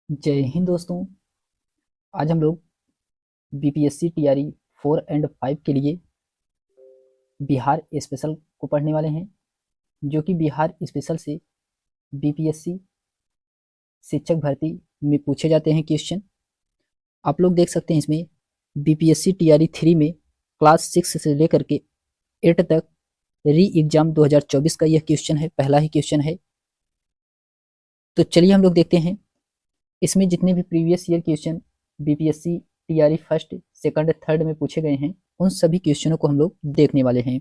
जय हिंद दोस्तों। आज हम लोग बीपीएससी टीआरई 4 एंड 5 के लिए बिहार स्पेशल को पढ़ने वाले हैं, जो कि बिहार स्पेशल से बीपीएससी शिक्षक भर्ती में पूछे जाते हैं क्वेश्चन। आप लोग देख सकते हैं इसमें बीपीएससी टीआरई 3 में क्लास 6 से लेकर के 8 तक री एग्जाम 2024 का यह क्वेश्चन है, पहला ही क्वेश्चन है। तो चलिए हम लोग देखते हैं इसमें जितने भी previous year question BPSC TRE first, second, third में पूछे गए हैं, उन सभी क्वेश्चनों को हम लोग देखने वाले हैं।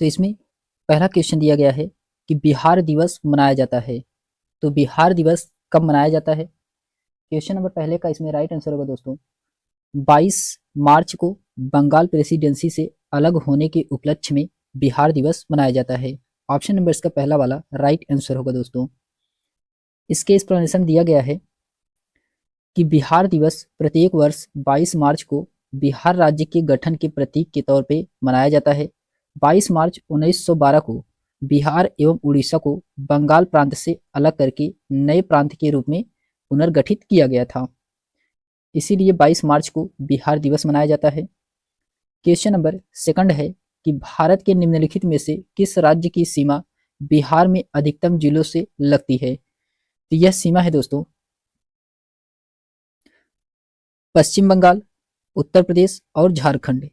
तो इसमें पहला क्वेश्चन दिया गया है कि बिहार दिवस मनाया जाता है। तो बिहार दिवस कब मनाया जाता है? क्वेश्चन नंबर पहले का इसमें राइट आंसर होगा दोस्तों 22 मार्च को बंगाल प्रेसिडेंसी से अलग होने के उपलक्ष्य में बिहार दिवस मनाया जाता है। ऑप्शन नंबर इसका पहला वाला राइट आंसर होगा दोस्तों। इसके एक्सप्लेनेशन दिया गया है कि बिहार दिवस प्रत्येक वर्ष 22 मार्च को बिहार राज्य के गठन के प्रतीक के तौर पे मनाया जाता है। 22 मार्च 1912 को बिहार एवं उड़ीसा को बंगाल प्रांत से अलग करके नए प्रांत के रूप में पुनर्गठित किया गया था, इसीलिए 22 मार्च को बिहार दिवस मनाया जाता है। क्वेश्चन नंबर सेकंड है कि भारत के निम्नलिखित में से किस राज्य की सीमा बिहार में अधिकतम जिलों से लगती है? तो यह सीमा है दोस्तों पश्चिम बंगाल, उत्तर प्रदेश और झारखंड।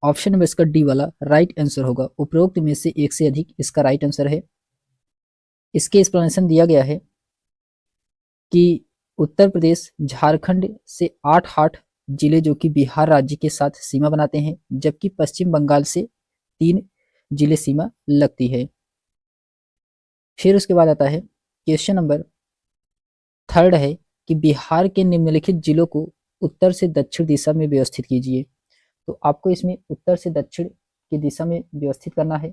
ऑप्शन नंबर इसका डी वाला राइट आंसर होगा। उपरोक्त में से एक से अधिक इसका राइट आंसर है। इसके एक्सप्लेनेशन दिया गया है कि उत्तर प्रदेश झारखंड से 8 जिले जो कि बिहार राज्य के साथ सीमा बनाते हैं, जबकि पश्चिम बंगाल से 3 जिले सीमा लगती है। फिर उसके बाद आता है क्वेश्चन नंबर थर्ड है कि बिहार के निम्नलिखित जिलों को उत्तर से दक्षिण दिशा में व्यवस्थित कीजिए। तो आपको इसमें उत्तर से दक्षिण की दिशा में व्यवस्थित करना है।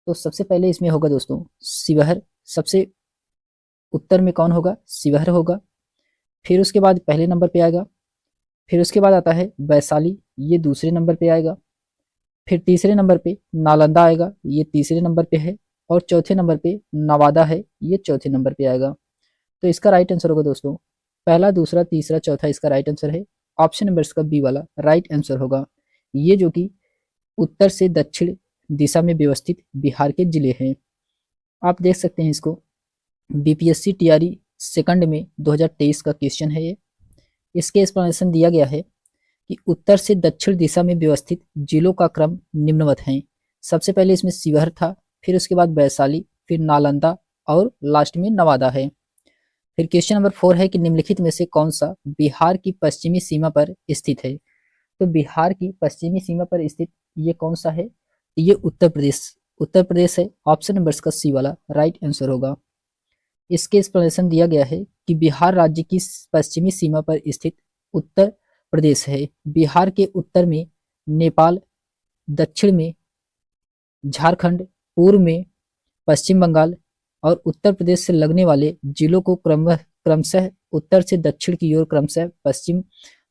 तो सबसे पहले इसमें होगा दोस्तों शिवहर। सबसे उत्तर में कौन होगा? शिवहर होगा। फिर उसके बाद पहले नंबर पे आएगा। फिर उसके बाद आता है वैशाली, ये दूसरे नंबर पे आएगा। फिर तीसरे नंबर पे नालंदा आएगा, ये तीसरे नंबर पे है। और चौथे नंबर पे नवादा है, ये चौथे नंबर पे आएगा। तो इसका राइट आंसर होगा दोस्तों पहला, दूसरा, तीसरा, चौथा इसका राइट आंसर है। ऑप्शन नंबर इसका बी वाला राइट आंसर होगा। ये जो कि उत्तर से दक्षिण दिशा में व्यवस्थित बिहार के जिले हैं। आप देख सकते हैं इसको बीपीएससी टीआरई सेकंड में 2023 का क्वेश्चन है ये। इसके एक्सप्लेनेशन दिया गया है कि उत्तर से दक्षिण दिशा में व्यवस्थित जिलों का क्रम निम्नवत है। सबसे पहले इसमें शिवहर था, फिर उसके बाद वैशाली, फिर नालंदा और लास्ट में नवादा है। फिर क्वेश्चन नंबर 4 है कि निम्नलिखित में से कौन सा बिहार की पश्चिमी सीमा पर स्थित है? तो बिहार की पश्चिमी सीमा पर स्थित ये कौन सा है? ये उत्तर प्रदेश, उत्तर प्रदेश है। ऑप्शन नंबर का सी वाला राइट आंसर होगा। इसके एक्सप्लेनेशन दिया गया है कि बिहार राज्य की पश्चिमी सीमा पर स्थित उत्तर प्रदेश है। बिहार के उत्तर में नेपाल, दक्षिण में झारखंड, पूर्व में पश्चिम बंगाल और उत्तर प्रदेश से लगने वाले जिलों को क्रमशः उत्तर से दक्षिण की ओर क्रमशः पश्चिम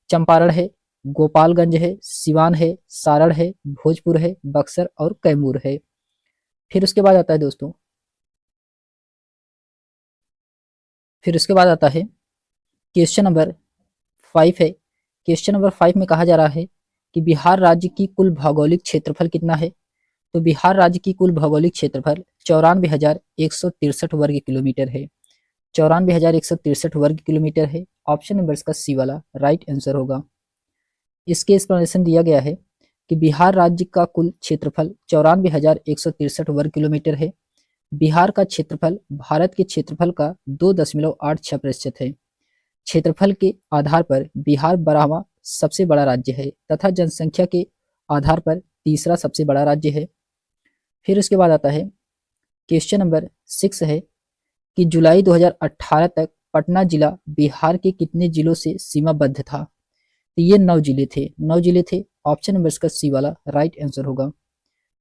चंपारण है, गोपालगंज है, सिवान है, सारण है, भोजपुर है, बक्सर और कैमूर है। फिर उसके बाद आता है दोस्तों फिर उसके बाद आता है क्वेश्चन नंबर 5 है। क्वेश्चन नंबर 5 में कहा जा रहा है कि बिहार राज्य की कुल भौगोलिक क्षेत्रफल कितना है? तो बिहार राज्य की कुल भौगोलिक क्षेत्रफल 94,163 वर्ग किलोमीटर है। 94,163 वर्ग किलोमीटर है। ऑप्शन नंबर इसका सी वाला राइट आंसर होगा। इसके एक्सप्लेनेशन दिया गया है कि बिहार राज्य का कुल क्षेत्रफल 94,163 वर्ग किलोमीटर है। बिहार का क्षेत्रफल भारत के क्षेत्रफल का 2.86% है। क्षेत्रफल के आधार पर बिहार 12वां सबसे बड़ा राज्य है तथा जनसंख्या के आधार पर तीसरा सबसे बड़ा राज्य है। फिर उसके बाद आता है क्वेश्चन नंबर 6 है कि जुलाई 2018 तक पटना जिला बिहार के कितने जिलों से सीमाबद्ध था? तो ये 9 जिले थे। ऑप्शन नंबर इसका सी वाला राइट आंसर होगा।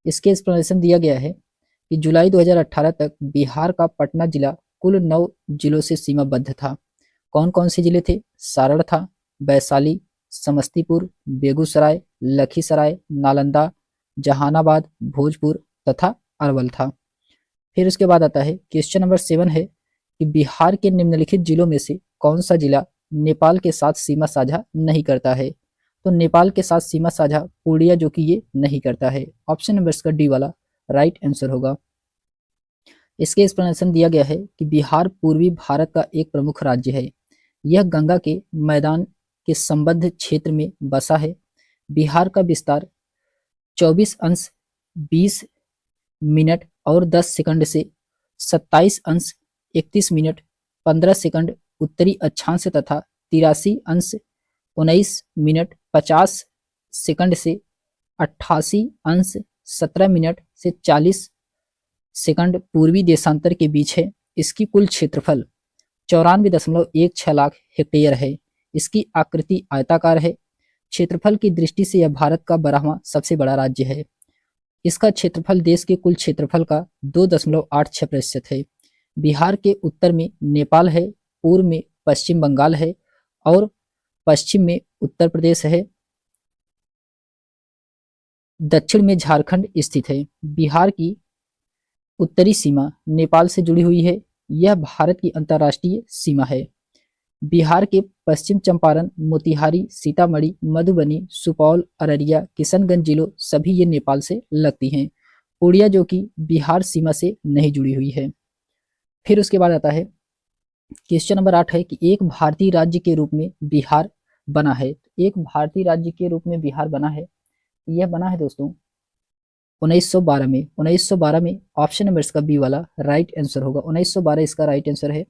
इसके एक्सप्लेनेशन दिया गया है कि जुलाई 2018 तक बिहार का पटना जिला कुल 9 जिलों से सीमाबद्ध था। कौन कौन से जिले थे? सारण था, वैशाली, समस्तीपुर, बेगूसराय, लखीसराय, नालंदा, जहानाबाद, भोजपुर तथा अरवल था। फिर उसके बाद आता है क्वेश्चन नंबर 7 है कि बिहार के निम्नलिखित जिलों में से कौन सा जिला नेपाल के साथ सीमा साझा नहीं करता है। तो नेपाल के साथ सीमा साझा पूर्णिया जो कि ये नहीं करता है। ऑप्शन नंबर इसका डी वाला राइट आंसर होगा। इसके एक्सप्लेनेशन दिया गया है कि बिहार पूर्वी भारत का एक प्रमुख राज्य है। यह गंगा के मैदान के संबद्ध क्षेत्र में बसा है। बिहार का विस्तार 24 अंश 20 मिनट और 10 सेकंड से 27 अंश 31 मिनट 15 सेकंड उत्तरी अक्षांश तथा 83 अंश 19 मिनट 50 सेकंड से 88 अंश 17 मिनट से 40 सेकंड पूर्वी देशांतर के बीच है। इसकी कुल क्षेत्रफल 94.16 लाख हेक्टेयर है। इसकी आकृति आयताकार है। क्षेत्रफल की दृष्टि से यह भारत का 12वां सबसे बड़ा राज्य है। इसका क्षेत्रफल देश के कुल क्षेत्रफल का 2.86% है। बिहार के उत्तर में नेपाल है, पूर्व में पश्चिम बंगाल है और पश्चिम में उत्तर प्रदेश है, दक्षिण में झारखंड स्थित है। बिहार की उत्तरी सीमा नेपाल से जुड़ी हुई है। यह भारत की अंतर्राष्ट्रीय सीमा है। बिहार के पश्चिम चंपारण, मोतिहारी, सीतामढ़ी, मधुबनी, सुपौल, अररिया, किशनगंज जिलों सभी ये नेपाल से लगती हैं। पूर्णिया जो कि बिहार सीमा से नहीं जुड़ी हुई है। फिर उसके बाद आता है क्वेश्चन नंबर 8 है कि एक भारतीय राज्य के रूप में बिहार बना है। एक भारतीय राज्य के रूप में बिहार बना है, यह बना है दोस्तों 1912 में। 1912 में ऑप्शन नंबर इसका बी वाला राइट आंसर होगा। 1912 इसका राइट आंसर है।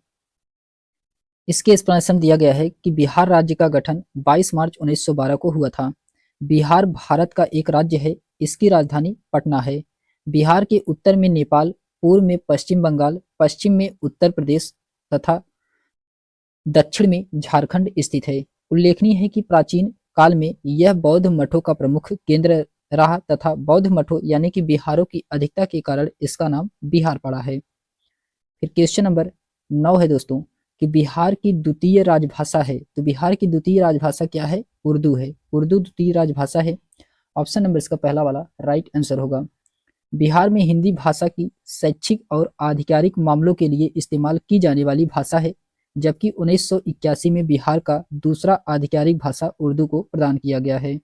इसके एक्सप्लेनेशन दिया गया है कि बिहार राज्य का गठन 22 मार्च 1912 को हुआ था। बिहार भारत का एक राज्य है। इसकी राजधानी पटना है। बिहार के उत्तर में नेपाल, पूर्व में पश्चिम बंगाल, पश्चिम में उत्तर प्रदेश तथा दक्षिण में झारखंड स्थित है। उल्लेखनीय है कि प्राचीन काल में यह बौद्ध मठों का प्रमुख केंद्र रहा तथा बौद्ध मठों यानी कि बिहारों की अधिकता के कारण इसका नाम बिहार पड़ा है। फिर क्वेश्चन नंबर 9 है दोस्तों कि बिहार की द्वितीय राजभाषा है। तो बिहार की द्वितीय राजभाषा क्या है? उर्दू है। उर्दू द्वितीय राजभाषा है। ऑप्शन नंबर इसका पहला वाला राइट आंसर होगा। बिहार में हिंदी भाषा की शैक्षिक और आधिकारिक मामलों के लिए इस्तेमाल की जाने वाली भाषा है, जबकि 1981 में बिहार का दूसरा आधिकारिक भाषा उर्दू को प्रदान किया गया है।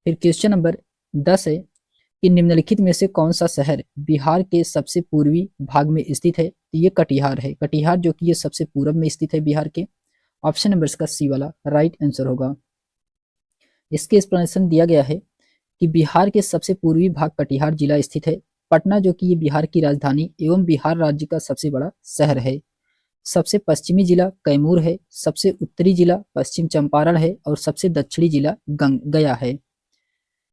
फिर क्वेश्चन नंबर 10 है कि निम्नलिखित में से कौन सा शहर बिहार के सबसे पूर्वी भाग में स्थित है? तो ये कटिहार है। कटिहार जो कि ये सबसे पूर्व में स्थित है बिहार के। ऑप्शन नंबर इसका सी वाला राइट आंसर होगा। इसके एक्सप्लेनेशन दिया गया है कि बिहार के सबसे पूर्वी भाग कटिहार जिला स्थित है। पटना जो कि ये बिहार की राजधानी एवं बिहार राज्य का सबसे बड़ा शहर है। सबसे पश्चिमी जिला कैमूर है, सबसे उत्तरी जिला पश्चिम चंपारण है और सबसे दक्षिणी जिला गया है।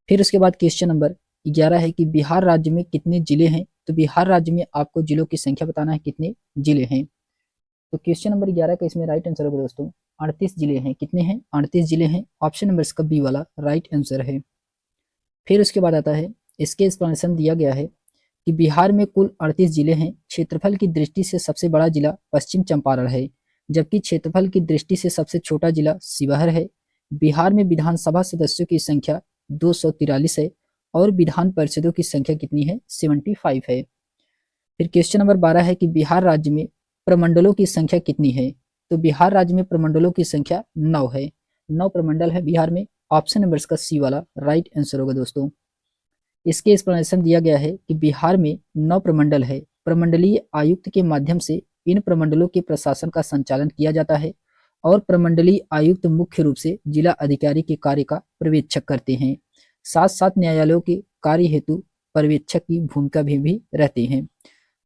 फिर उसके बाद क्वेश्चन नंबर 11 है कि बिहार राज्य में कितने जिले हैं? तो बिहार राज्य में आपको जिलों की संख्या बताना है, कितने जिले हैं। तो क्वेश्चन नंबर 11 का इसमें राइट आंसर होगा दोस्तों 38 जिले हैं। कितने हैं? 38 जिले हैं। ऑप्शन नंबर इसका बी वाला राइट आंसर है। फिर उसके बाद आता है इसके एक्सप्लेनेशन दिया गया है कि बिहार में कुल 38 जिले हैं। क्षेत्रफल की दृष्टि से सबसे बड़ा जिला पश्चिम चंपारण है, जबकि क्षेत्रफल की दृष्टि से सबसे छोटा जिला शिवहर है। बिहार में विधानसभा सदस्यों की संख्या 243 है और विधान परिषदों की संख्या कितनी है? 75 है। फिर क्वेश्चन नंबर 12 है कि बिहार राज्य में प्रमंडलों की संख्या कितनी है? तो बिहार राज्य में प्रमंडलों की संख्या 9 है। 9 प्रमंडल है बिहार में। ऑप्शन नंबर इसका सी वाला राइट आंसर होगा दोस्तों। इसके एक्सप्लेनेशन दिया गया है कि बिहार में 9 प्रमंडल है। प्रमंडलीय आयुक्त के माध्यम से इन प्रमंडलों के प्रशासन का संचालन किया जाता है और प्रमंडलीय आयुक्त मुख्य रूप से जिला अधिकारी के कार्य का पर्यवेक्षक करते हैं। साथ साथ न्यायालयों के कार्य हेतु पर्यवेक्षक की भूमिका भी रहते हैं।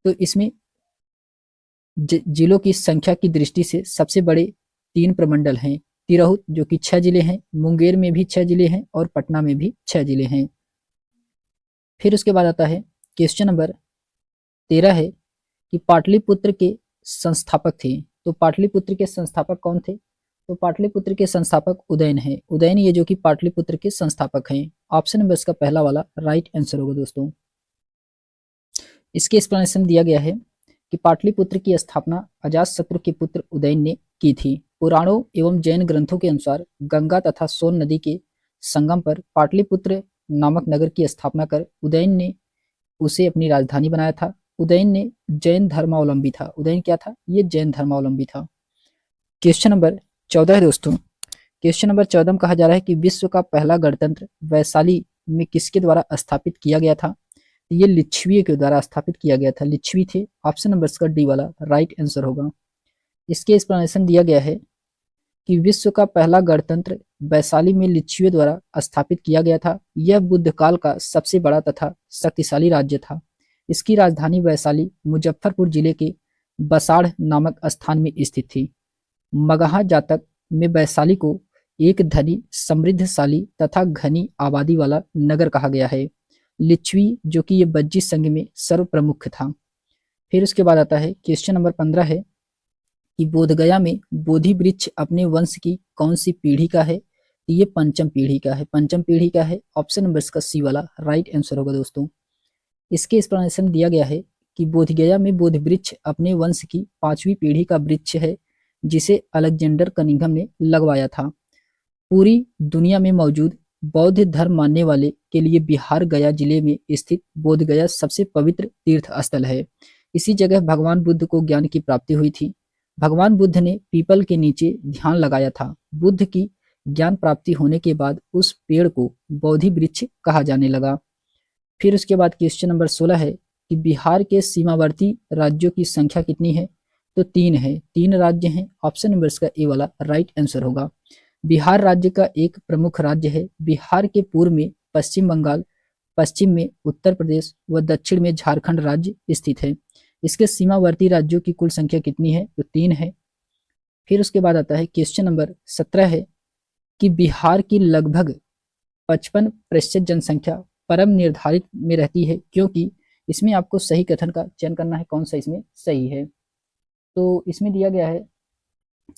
तो इसमें जिलों की संख्या की दृष्टि से सबसे बड़े 3 प्रमंडल हैं। तिरहुत जो कि 6 जिले हैं, मुंगेर में भी 6 जिले हैं और पटना में भी 6 जिले हैं। फिर उसके बाद आता है क्वेश्चन नंबर 13 है कि पाटलिपुत्र के संस्थापक थे। तो पाटलिपुत्र के संस्थापक कौन थे? तो पाटलिपुत्र के संस्थापक उदयन है। उदयन ये जो कि पाटलिपुत्र के संस्थापक हैं। ऑप्शन नंबर इसका पहला वाला राइट आंसर होगा दोस्तों। इसके एक्सप्लेनेशन दिया गया है कि पाटलिपुत्र की स्थापना अजातशत्रु के पुत्र उदयन ने की थी। पुराणों एवं जैन ग्रंथों के अनुसार गंगा तथा सोन नदी के संगम पर पाटलिपुत्र नामक नगर की स्थापना कर उदयन ने उसे अपनी राजधानी बनाया था। उदयन ने जैन धर्मावलंबी था। उदयन क्या था? ये जैन धर्मावलंबी था। क्वेश्चन नंबर 14 है दोस्तों। क्वेश्चन नंबर 14 में कहा जा रहा है कि विश्व का पहला गणतंत्र वैशाली में किसके द्वारा स्थापित किया गया था? ये लिच्छवी के द्वारा स्थापित किया गया था। लिच्छवी थे। ऑप्शन नंबर इसका डी वाला राइट आंसर होगा। इसके एक्सप्लेनेशन दिया गया है कि विश्व का पहला गणतंत्र वैशाली में लिच्छवियों द्वारा स्थापित किया गया था। यह बुद्ध काल का सबसे बड़ा तथा शक्तिशाली राज्य था। इसकी राजधानी वैशाली मुजफ्फरपुर जिले के बसाढ़ नामक स्थान में स्थित थी। मगहा जातक में वैशाली को एक धनी, समृद्धशाली तथा घनी आबादी वाला नगर कहा गया है। लिच्छवी जो कि ये बज्जी संघ में सर्व प्रमुख था। फिर उसके बाद आता है क्वेश्चन नंबर 15 है कि बोधगया में बोधि वृक्ष अपने वंश की कौन सी पीढ़ी का है? तो ये पंचम पीढ़ी का है। पंचम पीढ़ी का है। ऑप्शन नंबर इसका सी वाला राइट आंसर होगा दोस्तों। इसके एक्सप्लेनेशन दिया गया है कि बोधगया में बोधि वृक्ष अपने वंश की 5वीं पीढ़ी का वृक्ष है, जिसे अलेक्जेंडर कनिंघम ने लगवाया था। पूरी दुनिया में मौजूद बौद्ध धर्म मानने वाले के लिए बिहार गया जिले में स्थित बोधगया सबसे पवित्र तीर्थ स्थल है। इसी जगह भगवान बुद्ध को ज्ञान की प्राप्ति हुई थी। भगवान बुद्ध ने पीपल के नीचे ध्यान लगाया था। बुद्ध की ज्ञान प्राप्ति होने के बाद उस पेड़ को बोधि वृक्ष कहा जाने लगा। फिर उसके बाद क्वेश्चन नंबर 16 है कि बिहार के सीमावर्ती राज्यों की संख्या कितनी है? तो 3 है। 3 राज्य हैं। ऑप्शन नंबर इसका ए वाला राइट आंसर होगा। बिहार राज्य का एक प्रमुख राज्य है। बिहार के पूर्व में पश्चिम बंगाल, पश्चिम में उत्तर प्रदेश व दक्षिण में झारखंड राज्य स्थित है। इसके सीमावर्ती राज्यों की कुल संख्या कितनी है? तो 3 है। फिर उसके बाद आता है क्वेश्चन नंबर 17 है कि बिहार की लगभग 55% जनसंख्या परम निर्धारित में रहती है, क्योंकि इसमें आपको सही कथन का चयन करना है, कौन सा इसमें सही है। तो इसमें दिया गया है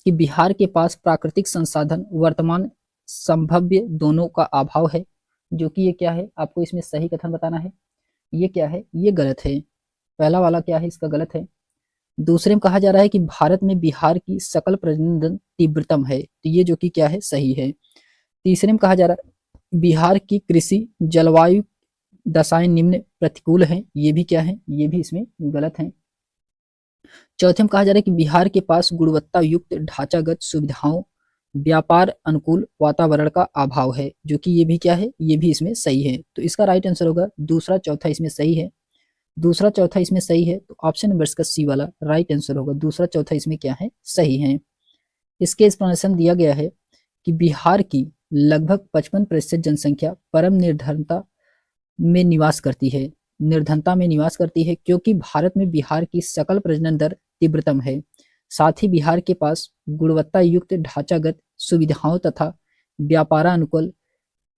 कि बिहार के पास प्राकृतिक संसाधन वर्तमान संभव्य दोनों का अभाव है, जो कि ये क्या है, आपको इसमें सही कथन बताना है। ये क्या है? ये गलत है। पहला वाला क्या है? इसका गलत है। दूसरे में कहा जा रहा है कि भारत में बिहार की सकल प्रजनन तीव्रतम है, तो ये जो कि क्या है? सही है। तीसरे में कहा जा रहा है बिहार की कृषि जलवायु दशाएं निम्न प्रतिकूल हैं, ये भी क्या है? ये भी इसमें गलत है। चौथे में कहा जा रहा है कि बिहार के पास गुणवत्ता युक्त ढांचागत सुविधाओं, व्यापार अनुकूल वातावरण का अभाव है, जो कि ये भी क्या है? ये भी इसमें सही है। तो इसका राइट आंसर होगा दूसरा चौथा इसमें सही है। दूसरा चौथा इसमें सही है, तो ऑप्शन नंबर इसका सी वाला राइट आंसर होगा। दूसरा चौथा इसमें क्या है? सही है। इसके एक्सप्लेनेशन दिया गया है कि बिहार की लगभग 55% जनसंख्या परम निर्धनता में निवास करती है। निर्धनता में निवास करती है क्योंकि भारत में बिहार की सकल प्रजनन दर तीव्रतम है। साथ ही बिहार के पास गुणवत्ता युक्त ढांचागत सुविधाओं तथा व्यापारानुकूल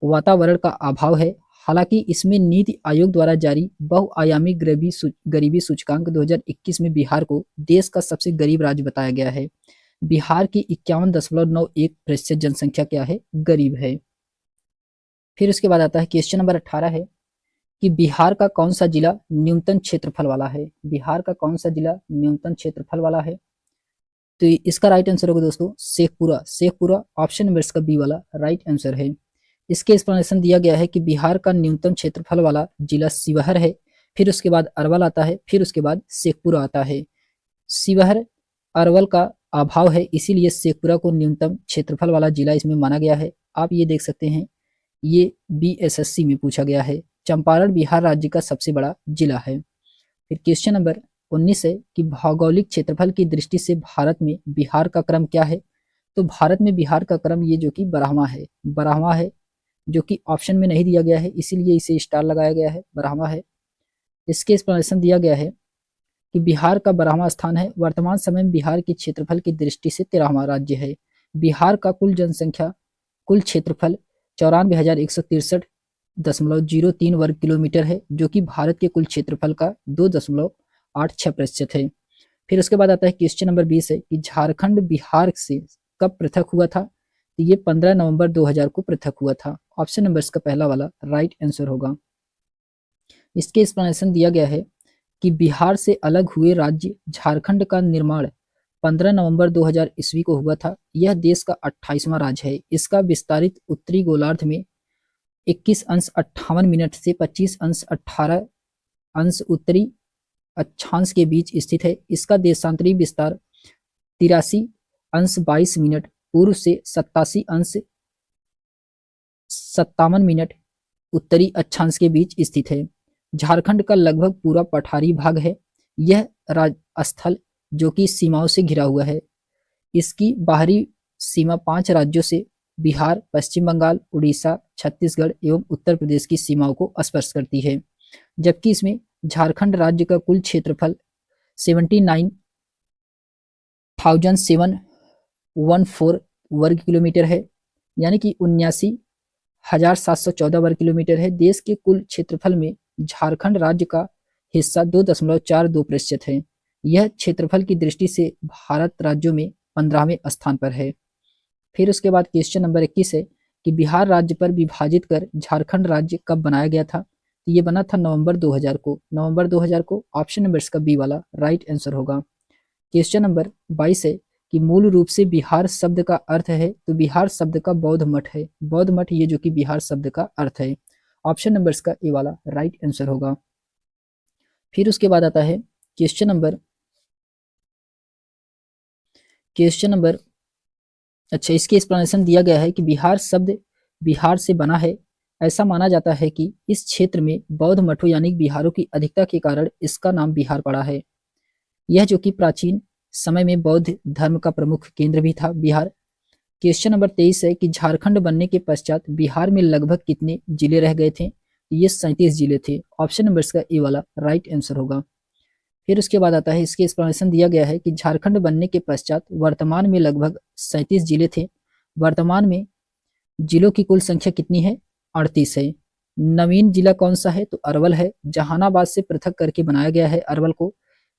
वातावरण का अभाव है। हालांकि इसमें नीति आयोग द्वारा जारी बहुआयामी गरीबी सूचकांक 2021 में बिहार को देश का सबसे गरीब राज्य बताया गया है। बिहार की 51.91% जनसंख्या क्या है? गरीब है। फिर उसके बाद आता है क्वेश्चन नंबर 18 है कि बिहार का कौन सा जिला न्यूनतम क्षेत्रफल वाला है? बिहार का कौन सा जिला न्यूनतम क्षेत्रफल वाला है? तो इसका राइट आंसर होगा दोस्तों शेखपुरा। शेखपुरा ऑप्शन नंबर इसका बी वाला राइट आंसर है। इसके एक्सप्लेनेशन दिया गया है कि बिहार का न्यूनतम क्षेत्रफल वाला जिला शिवहर है। फिर उसके बाद अरवल आता है। फिर उसके बाद शेखपुरा आता है। शिवहर अरवल का अभाव है, इसीलिए शेखपुरा को न्यूनतम क्षेत्रफल वाला जिला इसमें माना गया है। आप ये देख सकते हैं, ये बीएसएससी में पूछा गया है। चंपारण बिहार राज्य का सबसे बड़ा जिला है। फिर क्वेश्चन नंबर 19 है कि भौगोलिक क्षेत्रफल की दृष्टि से भारत में बिहार का क्रम क्या है? तो भारत में बिहार का क्रम ये जो कि 12वां है। 12वां है, जो कि ऑप्शन में नहीं दिया गया है, इसीलिए इसे स्टार लगाया गया है। 12वां है। इसके एक्सप्लेनेशन दिया गया है कि बिहार का 12वां स्थान है। वर्तमान समय में बिहार के क्षेत्रफल की दृष्टि से 13वां राज्य है। बिहार का कुल क्षेत्रफल 94,163.03 वर्ग किलोमीटर है, जो कि भारत के कुल क्षेत्रफल का 2.86% है। फिर उसके बाद आता है क्वेश्चन नंबर 20 है कि झारखंड बिहार से कब पृथक हुआ था? तो ये 15 नवंबर 2000 को पृथक हुआ था। ऑप्शन नंबर इसका पहला वाला राइट आंसर होगा। इसके एक्सप्लेनेशन दिया गया है कि बिहार से अलग हुए राज्य झारखंड का निर्माण 15 नवंबर 2000 ईस्वी को हुआ था। यह देश का 28वां राज्य है। इसका विस्तारित उत्तरी गोलार्ध में 21 अंश 58 मिनट से 25 अंश 18 अंश उत्तरी अक्षांश के बीच स्थित है। इसका देशांतरी विस्तार 83 अंश 22 मिनट पूर्व से 87 अंश 57 मिनट उत्तरी अक्षांश के बीच स्थित है। झारखंड का लगभग पूरा पठारी भाग है। यह स्थल जो कि सीमाओं से घिरा हुआ है। इसकी बाहरी सीमा 5 राज्यों से बिहार, पश्चिम बंगाल, उड़ीसा, छत्तीसगढ़ एवं उत्तर प्रदेश की सीमाओं को स्पर्श करती है। जबकि इसमें झारखंड राज्य का कुल क्षेत्रफल 79,714 वर्ग किलोमीटर है, यानी कि 79,714 वर्ग किलोमीटर है। देश के कुल क्षेत्रफल में झारखंड राज्य का हिस्सा 2.42% है। यह क्षेत्रफल की दृष्टि से भारत राज्यों में 15वें स्थान पर है। फिर उसके बाद क्वेश्चन नंबर 21 है कि बिहार राज्य पर विभाजित कर झारखंड राज्य कब बनाया गया था। तो ये बना था नवंबर 2000 को। नवंबर 2000 को ऑप्शन नंबर इसका बी वाला राइट आंसर होगा। क्वेश्चन नंबर 22 है कि मूल रूप से बिहार शब्द का अर्थ है। तो बिहार शब्द का बौद्ध मठ है। बौद्ध मठ ये जो कि बिहार शब्द का अर्थ है। ऑप्शन नंबर इसका ए वाला राइट आंसर होगा। फिर उसके बाद आता है क्वेश्चन नंबर अच्छा, इसकी एक्सप्लेनेशन दिया गया है कि बिहार शब्द बिहार से बना है। ऐसा माना जाता है कि इस क्षेत्र में बौद्ध मठों यानी बिहारों की अधिकता के कारण इसका नाम बिहार पड़ा है। यह जो कि प्राचीन समय में बौद्ध धर्म का प्रमुख केंद्र भी था बिहार। क्वेश्चन नंबर 23 है कि झारखंड बनने के पश्चात बिहार में लगभग कितने जिले रह गए थे। ये 37 जिले थे। ऑप्शन नंबर इसका ए वाला राइट आंसर होगा। फिर उसके बाद आता है इसके एक्सप्लेनेशन दिया गया है कि झारखंड बनने के पश्चात वर्तमान में लगभग 37 जिले थे। वर्तमान में जिलों की कुल संख्या कितनी है? 38 है। नवीन जिला कौन सा है? तो अरवल है। जहानाबाद से पृथक करके बनाया गया है अरवल को।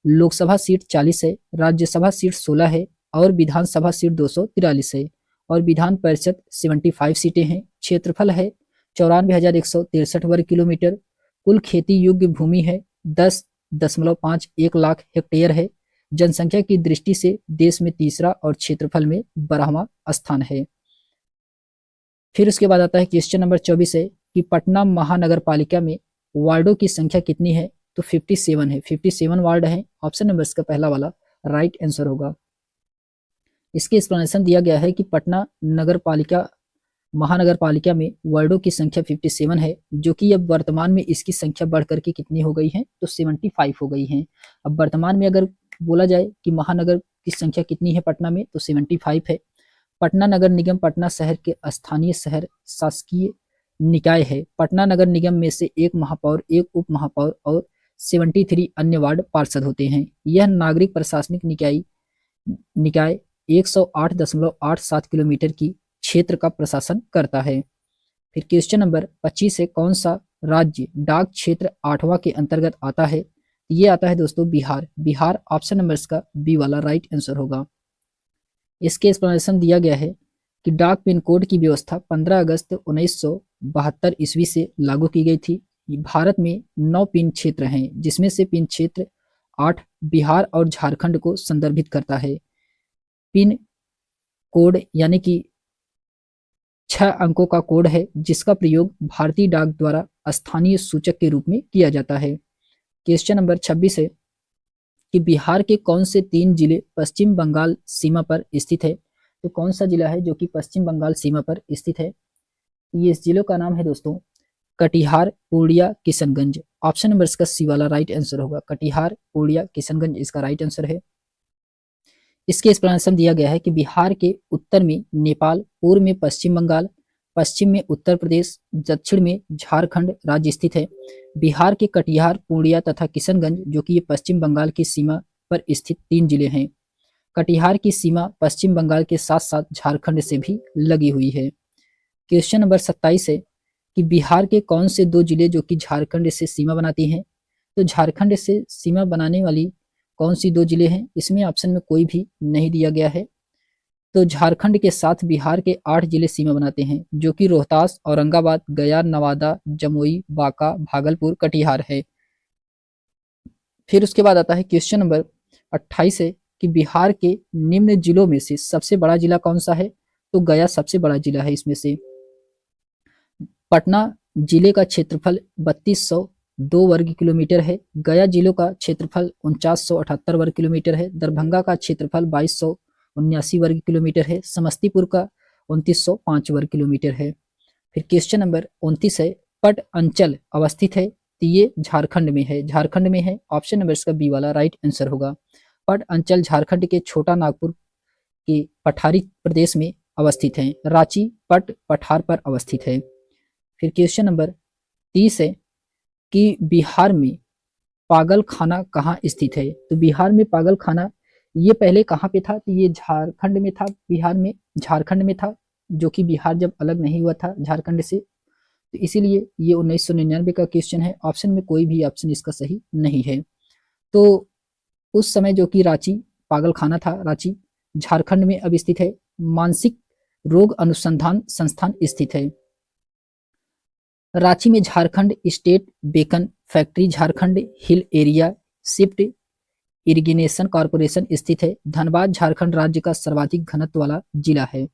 लोकसभा सीट 40 है, राज्यसभा सीट 16 है और विधानसभा सीट 243 है और विधान परिषद 75 सीटें हैं। क्षेत्रफल है 94,163 वर्ग किलोमीटर। कुल खेती योग्य भूमि है 10.51 लाख हेक्टेयर है। जनसंख्या की दृष्टि से देश में तीसरा और क्षेत्रफल में 12वां स्थान है। फिर उसके बाद आता है क्वेश्चन नंबर 24 है कि पटना महानगर पालिका में वार्डों की संख्या कितनी है। तो 57 है। 57 वार्ड है। ऑप्शन नंबर इसका पहला वाला राइट आंसर होगा। इसके एक्सप्लेनेशन दिया गया है कि पटना महानगर पालिका में वार्डों की संख्या 57 है, जो कि अब वर्तमान में इसकी संख्या बढ़ करके कितनी हो गई है? तो 75 हो गई है। अब वर्तमान में अगर बोला जाए कि महानगर की संख्या कितनी है पटना में, तो 75 है। पटना नगर निगम पटना शहर के स्थानीय शहर शासकीय निकाय है। पटना नगर निगम में से एक महापौर, एक उप महापौर और 73 अन्य वार्ड पार्षद होते हैं। यह नागरिक प्रशासनिक निकाय 108.87 किलोमीटर की क्षेत्र का प्रशासन करता है। फिर क्वेश्चन नंबर 25 है कौन सा राज्य डाक क्षेत्र 8वां के अंतर्गत आता है। ये आता है दोस्तों बिहार। बिहार ऑप्शन नंबर इसका बी वाला राइट आंसर होगा। इसके एक्सप्लेनेशन दिया गया है कि डाक पिन कोड की व्यवस्था 15 अगस्त 1972 ईस्वी से लागू की गई थी। भारत में 9 पिन क्षेत्र हैं, जिसमें से पिन क्षेत्र 8 बिहार और झारखंड को संदर्भित करता है। पिन कोड यानी कि 6 अंकों का कोड है, जिसका प्रयोग भारतीय डाक द्वारा स्थानीय सूचक के रूप में किया जाता है। क्वेश्चन नंबर 26 है कि बिहार के कौन से 3 जिले पश्चिम बंगाल सीमा पर स्थित है। तो कौन सा जिला है जो कि पश्चिम बंगाल सीमा पर स्थित है? ये इस जिलों का नाम है दोस्तों कटिहार, पूर्णिया, किशनगंज। ऑप्शन नंबर इसका सी वाला राइट आंसर होगा। कटिहार, पूर्णिया, किशनगंज इसका राइट आंसर है। इसके एक्सप्लेनेशन दिया गया है कि बिहार के उत्तर में नेपाल, पूर्व में पश्चिम बंगाल, पश्चिम में उत्तर प्रदेश, दक्षिण में झारखंड राज्य स्थित है। बिहार के कटिहार, पूर्णिया तथा किशनगंज जो कि ये पश्चिम बंगाल की सीमा पर स्थित 3 जिले हैं। कटिहार की सीमा पश्चिम बंगाल के साथ साथ झारखंड से भी लगी हुई है। क्वेश्चन नंबर 27 है कि बिहार के कौन से 2 जिले जो कि झारखंड से सीमा बनाती हैं। तो झारखंड से सीमा बनाने वाली कौन सी 2 जिले हैं? इसमें ऑप्शन में कोई भी नहीं दिया गया है। तो झारखंड के साथ बिहार के 8 जिले सीमा बनाते हैं, जो कि रोहतास, औरंगाबाद, गया, नवादा, जमुई, बांका, भागलपुर, कटिहार है। फिर उसके बाद आता है क्वेश्चन नंबर 28 है कि बिहार के निम्न जिलों में से सबसे बड़ा जिला कौन सा है। तो गया सबसे बड़ा जिला है इसमें से। पटना जिले का क्षेत्रफल 2 वर्ग किलोमीटर है। गया जिलों का क्षेत्रफल 4978 वर्ग किलोमीटर है। दरभंगा का क्षेत्रफल 2279 वर्ग किलोमीटर है। समस्तीपुर का 2905 वर्ग किलोमीटर है। फिर क्वेश्चन नंबर 29 है, पट अंचल अवस्थित है, तो ये झारखंड में है। झारखंड में है, ऑप्शन नंबर इसका बी वाला राइट आंसर होगा। पट अंचल झारखंड के छोटा नागपुर के पठारी प्रदेश में अवस्थित है। रांची पट पठार पर अवस्थित है। फिर क्वेश्चन नंबर 30 है कि बिहार में पागल खाना कहाँ स्थित है। तो बिहार में पागल खाना ये पहले कहाँ पे था, तो ये झारखंड में था। बिहार में झारखंड में था, जो कि बिहार जब अलग नहीं हुआ था झारखंड से, तो इसीलिए ये 1999 का क्वेश्चन है। ऑप्शन में कोई भी ऑप्शन इसका सही नहीं है। तो उस समय जो कि रांची पागल खाना था, रांची झारखंड में अब स्थित है। मानसिक रोग अनुसंधान संस्थान स्थित है रांची में। Jharkhand state bacon factory Jharkhand hill area shift irrigation corporation स्थित है। धनबाद झारखंड राज्य का सर्वाधिक घनत्व वाला जिला है।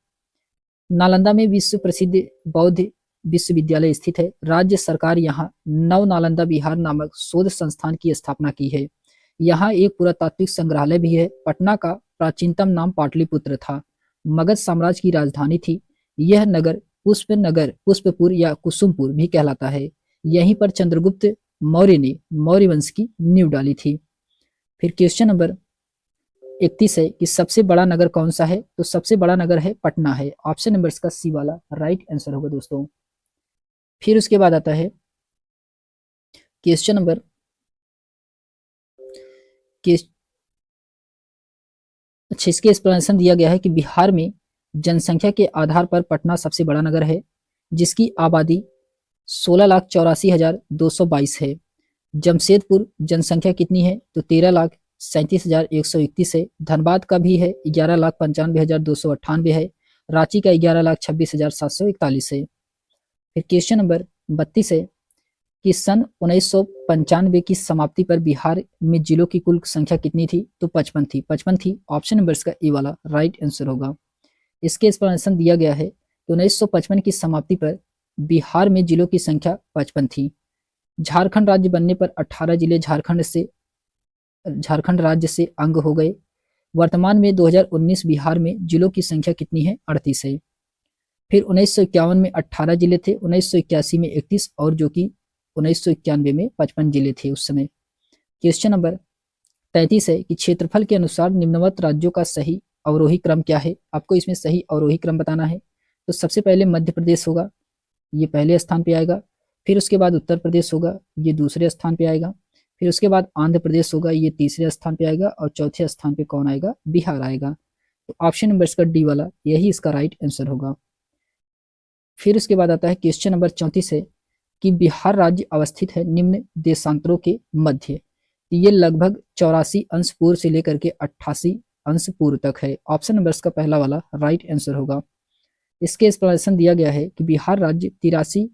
नालंदा में विश्व प्रसिद्ध बौद्ध विश्वविद्यालय स्थित है। राज्य सरकार यहाँ नव नालंदा बिहार नामक शोध संस्थान की स्थापना की है। यहाँ एक पुरातात्विक संग्रहालय भी है। पटना का प्राचीनतम नाम पाटलिपुत्र था, मगध साम्राज्य की राजधानी थी। यह नगर पुष्पनगर, पुष्पपुर या कुसुमपुर भी कहलाता है। यहीं पर चंद्रगुप्त मौर्य ने मौर्य वंश की नींव डाली थी। फिर क्वेश्चन नंबर 31 है कि सबसे बड़ा नगर कौन सा है। तो सबसे बड़ा नगर है पटना है। ऑप्शन नंबर इसका सी वाला राइट आंसर होगा दोस्तों। फिर उसके बाद आता है क्वेश्चन नंबर अच्छा, इसके एक्सप्लेनेशन दिया गया है कि बिहार में जनसंख्या के आधार पर पटना सबसे बड़ा नगर है, जिसकी आबादी 16,84,222 है। जमशेदपुर जनसंख्या कितनी है, तो 13,37,131 है। धनबाद का भी है, 11,95,298 है। रांची का 11,26,741 है। फिर क्वेश्चन नंबर 32 है कि सन 1995 की समाप्ति पर बिहार में जिलों की कुल संख्या कितनी थी, तो 55 थी। ऑप्शन नंबर इसका ए वाला राइट आंसर होगा। इसके एक्सप्लेनेशन दिया गया है कि 1955 की समाप्ति पर बिहार में जिलों की संख्या 55 थी। झारखंड राज्य बनने पर 18 जिले झारखंड राज्य से अंग हो गए। वर्तमान में 2019 बिहार में जिलों की संख्या कितनी है, 38 है। फिर 1951 में 18 जिले थे, 1981 में 31 और जो कि 1991 में 55 जिले थे उस समय। क्वेश्चन नंबर 33 है कि क्षेत्रफल के अनुसार निम्नवत राज्यों का सही अवरोही क्रम क्या है। आपको इसमें सही अवरोही क्रम बताना है। तो सबसे पहले मध्य प्रदेश होगा, ये पहले स्थान पे आएगा। फिर उसके बाद उत्तर प्रदेश होगा, ये दूसरे स्थान पे आएगा। फिर उसके बाद आंध्र प्रदेश होगा, ये तीसरे स्थान पे आएगा। और चौथे स्थान पे कौन आएगा, बिहार आएगा। तो ऑप्शन नंबर इसका डी वाला यही इसका राइट आंसर होगा। फिर उसके बाद आता है क्वेश्चन नंबर 34 है कि बिहार राज्य अवस्थित है निम्न देशांतरों के मध्य। ये लगभग 84 अंश पूर्व से लेकर के 88 अंश पूर्व तक है। ऑप्शन नंबर इसका पहला वाला राइट आंसर होगा। इसके एक्सप्लेनेशन दिया गया है कि बिहार राज्य 83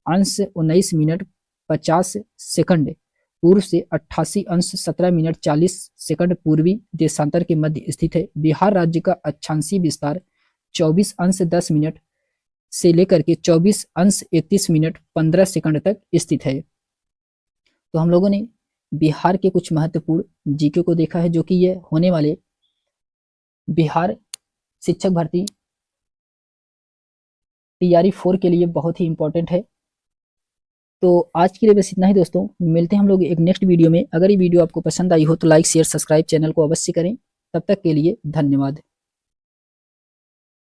अंश 19 मिनट 50 सेकंड पूर्व से 88 अंश 17 मिनट 40 सेकंड पूर्वी देशांतर के मध्य स्थित है। बिहार राज्य का अक्षांशीय विस्तार 24 अंश 10 मिनट से लेकर के 24 अंश 31 मिनट 15 सेकंड तक स्थित है। तो हम लोगों ने बिहार के कुछ महत्वपूर्ण जीके को देखा है, जो कि ये होने वाले बिहार शिक्षक भर्ती तैयारी 4 के लिए बहुत ही इंपॉर्टेंट है। तो आज के लिए बस इतना ही दोस्तों, मिलते हैं हम लोग एक नेक्स्ट वीडियो में। अगर ये वीडियो आपको पसंद आई हो तो लाइक शेयर सब्सक्राइब चैनल को अवश्य करें। तब तक के लिए धन्यवाद।